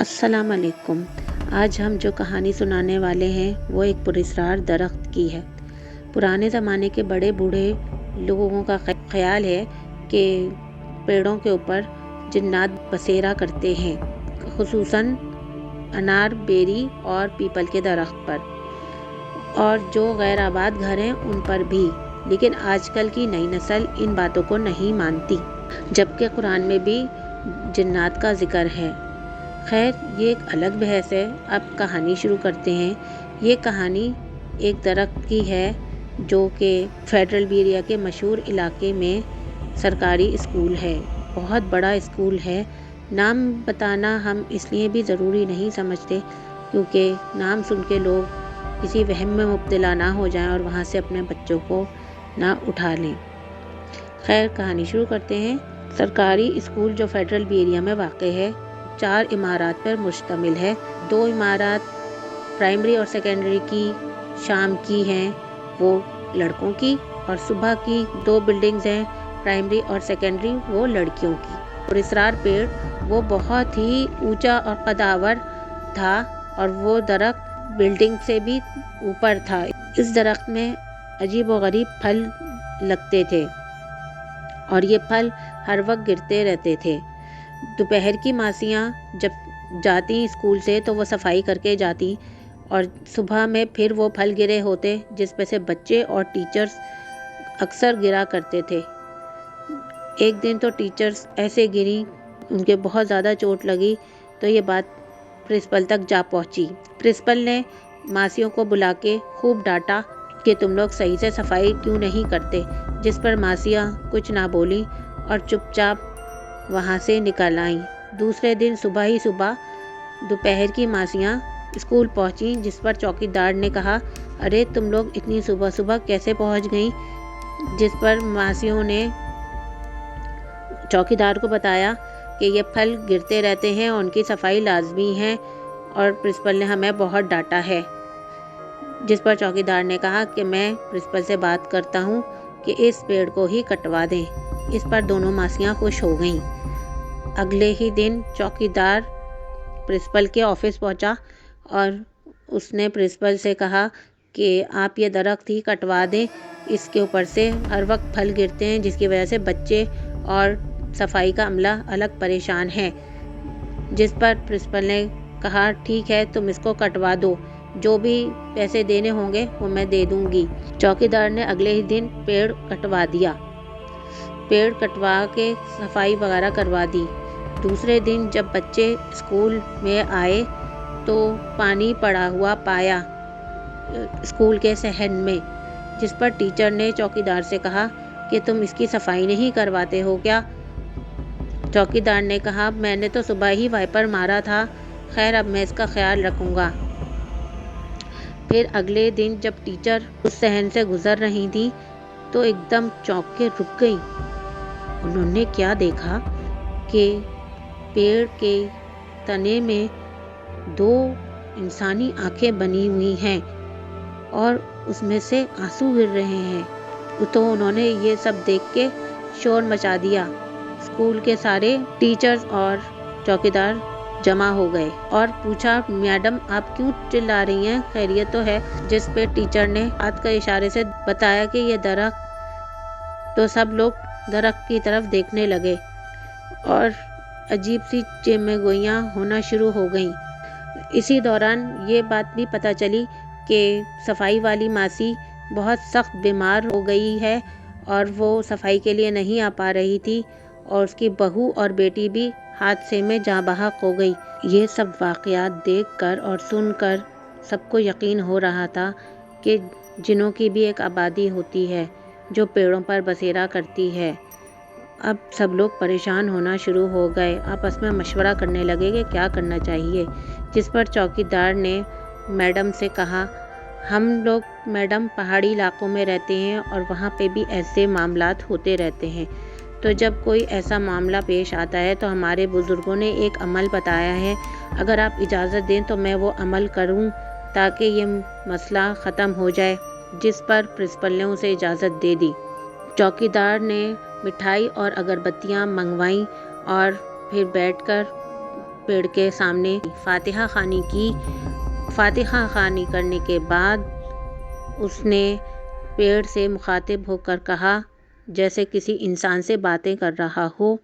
अस्सलाम वालेकुम। आज हम जो कहानी सुनाने वाले हैं वो एक पुरस्कार दरख्त की है। पुराने ज़माने के बड़े बूढ़े लोगों का ख्याल है कि पेड़ों के ऊपर जिन्नात बसेरा करते हैं, खुसूसन अनार, बेरी और पीपल के दरख्त पर, और जो गैर आबाद घर हैं उन पर भी। लेकिन आजकल की नई नस्ल इन बातों को नहीं मानती, जबकि कुरान में भी जिन्नात का जिक्र है। खैर, ये एक अलग बहस है। अब कहानी शुरू करते हैं। ये कहानी एक दरख्त की है जो कि फेडरल एरिया के मशहूर इलाके में सरकारी स्कूल है। बहुत बड़ा स्कूल है। नाम बताना हम इसलिए भी ज़रूरी नहीं समझते क्योंकि नाम सुन के लोग किसी वहम में मुब्तला ना हो जाएं और वहाँ से अपने बच्चों को ना उठा लें। खैर, कहानी शुरू करते हैं। सरकारी स्कूल जो फेडरल एरिया में वाक़ है 4 इमारत पर मुश्तमिल है। 2 इमारत प्राइमरी और सेकेंडरी की शाम की हैं, वो लड़कों की, और सुबह की 2 बिल्डिंग्स हैं प्राइमरी और सेकेंडरी, वो लड़कियों की। और इसरार पेड़ वो बहुत ही ऊंचा और कदावर था और वो दरख्त बिल्डिंग से भी ऊपर था। इस दरख्त में अजीब व गरीब फल लगते थे और ये फल हर वक्त गिरते रहते थे। दोपहर की मासियाँ जब जाती स्कूल से तो वो सफाई करके जाती और सुबह में फिर वो फल गिरे होते जिस पे से बच्चे और टीचर्स अक्सर गिरा करते थे। एक दिन तो टीचर्स ऐसे गिरी, उनके बहुत ज़्यादा चोट लगी, तो ये बात प्रिंसिपल तक जा पहुंची। प्रिंसिपल ने मासियों को बुला के खूब डांटा कि तुम लोग सही से सफाई क्यों नहीं करते, जिस पर मासियाँ कुछ ना बोली और चुपचाप वहाँ से निकल आईं। दूसरे दिन सुबह ही सुबह दोपहर की मासियाँ स्कूल पहुँची, जिस पर चौकीदार ने कहा, अरे तुम लोग इतनी सुबह सुबह कैसे पहुँच गईं? जिस पर मासियों ने चौकीदार को बताया कि ये फल गिरते रहते हैं और उनकी सफाई लाजमी है और प्रिंसिपल ने हमें बहुत डांटा है। जिस पर चौकीदार ने कहा कि मैं प्रिंसिपल से बात करता हूँ कि इस पेड़ को ही कटवा दें। इस पर दोनों मासियाँ खुश हो गईं। अगले ही दिन चौकीदार प्रिंसिपल के ऑफिस पहुंचा और उसने प्रिंसिपल से कहा कि आप ये दरख्त ही कटवा दें, इसके ऊपर से हर वक्त फल गिरते हैं जिसकी वजह से बच्चे और सफाई का अमला अलग परेशान है। जिस पर प्रिंसिपल ने कहा, ठीक है, तुम इसको कटवा दो, जो भी पैसे देने होंगे वो मैं दे दूंगी। चौकीदार ने अगले ही दिन पेड़ कटवा दिया। पेड़ कटवा के सफाई वगैरह करवा दी। दूसरे दिन जब बच्चे स्कूल में आए तो पानी पड़ा हुआ पाया स्कूल के सहन में, जिस पर टीचर ने चौकीदार से कहा कि तुम इसकी सफाई नहीं करवाते हो क्या? चौकीदार ने कहा, मैंने तो सुबह ही वाइपर मारा था, खैर अब मैं इसका ख्याल रखूँगा। फिर अगले दिन जब टीचर उस सहन से गुजर रही थी तो एकदम चौंक के रुक गई। उन्होंने क्या देखा कि पेड़ के तने में 2 इंसानी आंखें बनी हुई हैं और उसमें से आंसू गिर रहे हैं। तो उन्होंने ये सब देख के शोर मचा दिया। स्कूल के सारे टीचर्स और चौकीदार जमा हो गए और पूछा, मैडम आप क्यों चिल्ला रही हैं, खैरियत तो है? जिस पे टीचर ने हाथ के इशारे से बताया कि ये दरख्त। तो सब लोग दरख्त की तरफ देखने लगे और अजीब सी चेमगोइयाँ होना शुरू हो गईं। इसी दौरान ये बात भी पता चली कि सफाई वाली मासी बहुत सख्त बीमार हो गई है और वो सफाई के लिए नहीं आ पा रही थी और उसकी बहू और बेटी भी हादसे में जाँ बहक हो गई। ये सब वाक़यात देखकर और सुनकर सबको यकीन हो रहा था कि जिन्नों की भी एक आबादी होती है जो पेड़ों पर बसेरा करती है। अब सब लोग परेशान होना शुरू हो गए, आपस में मशवरा करने लगे कि क्या करना चाहिए। जिस पर चौकीदार ने मैडम से कहा, हम लोग मैडम पहाड़ी इलाकों में रहते हैं और वहाँ पे भी ऐसे मामलात होते रहते हैं, तो जब कोई ऐसा मामला पेश आता है तो हमारे बुज़ुर्गों ने एक अमल बताया है, अगर आप इजाज़त दें तो मैं वो अमल करूँ ताकि ये मसला ख़त्म हो जाए। जिस पर प्रिंसिपल ने उसे इजाज़त दे दी। चौकीदार ने मिठाई और अगरबत्तियाँ मंगवाईं और फिर बैठकर پیڑ کے سامنے فاتحہ خوانی کرنے کے بعد اس نے پیڑ سے مخاطب ہو کر کہا جیسے کسی انسان سے باتیں کر رہا ہو،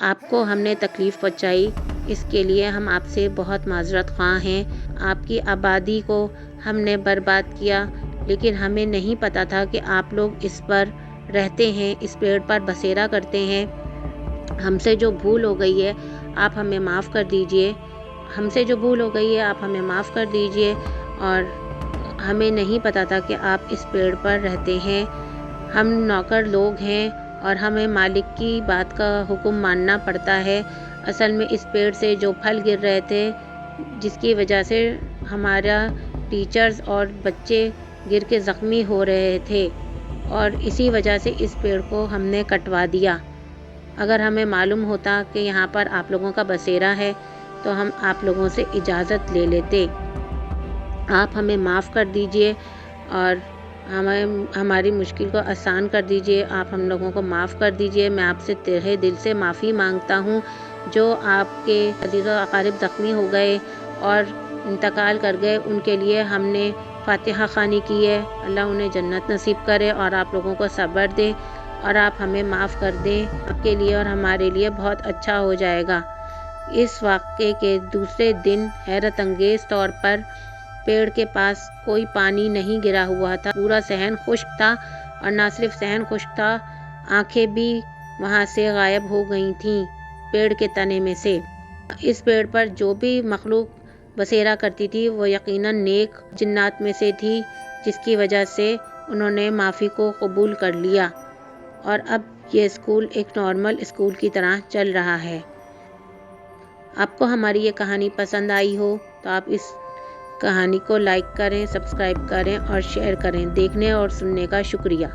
آپ کو ہم نے تکلیف پہنچائی، اس کے لیے ہم آپ سے بہت معذرت خواہ ہیں۔ آپ کی آبادی کو ہم نے برباد کیا، لیکن ہمیں نہیں پتہ تھا کہ آپ لوگ اس پر رہتے ہیں، اس پیڑ پر بسیرا کرتے ہیں۔ ہم سے جو بھول ہو گئی ہے آپ ہمیں معاف کر دیجئے، اور ہمیں نہیں پتہ تھا کہ آپ اس پیڑ پر رہتے ہیں۔ ہم نوکر لوگ ہیں اور ہمیں مالک کی بات کا حکم ماننا پڑتا ہے۔ اصل میں اس پیڑ سے جو پھل گر رہے تھے، جس کی وجہ سے ہمارا ٹیچرز اور بچے گر کے زخمی ہو رہے تھے، اور اسی وجہ سے اس پیڑ کو ہم نے کٹوا دیا۔ اگر ہمیں معلوم ہوتا کہ یہاں پر آپ لوگوں کا بسیرا ہے تو ہم آپ لوگوں سے اجازت لے لیتے۔ آپ ہمیں معاف کر دیجئے اور ہماری مشکل کو آسان کر دیجئے۔ آپ ہم لوگوں کو معاف کر دیجئے۔ میں آپ سے تہہ دل سے معافی مانگتا ہوں۔ جو آپ کے عزیز و اقارب زخمی ہو گئے اور انتقال کر گئے، ان کے لیے ہم نے فاتحہ خوانی کی ہے۔ اللہ انہیں جنت نصیب کرے اور آپ لوگوں کو صبر دے، اور آپ ہمیں معاف کر دیں۔ آپ کے لیے اور ہمارے لیے بہت اچھا ہو جائے گا۔ اس واقعے کے دوسرے دن حیرت انگیز طور پر پیڑ کے پاس کوئی پانی نہیں گرا ہوا تھا، پورا صحن خشک تھا، اور نہ صرف صحن خشک تھا، آنکھیں بھی وہاں سے غائب ہو گئی تھیں پیڑ کے تنے میں سے۔ اس پیڑ پر جو بھی مخلوق بسیرا کرتی تھی وہ یقیناً نیک جنات میں سے تھی، جس کی وجہ سے انہوں نے معافی کو قبول کر لیا، اور اب یہ اسکول ایک نارمل اسکول کی طرح چل رہا ہے۔ آپ کو ہماری یہ کہانی پسند آئی ہو تو آپ اس کہانی کو لائک کریں، سبسکرائب کریں اور شیئر کریں۔ دیکھنے اور سننے کا شکریہ۔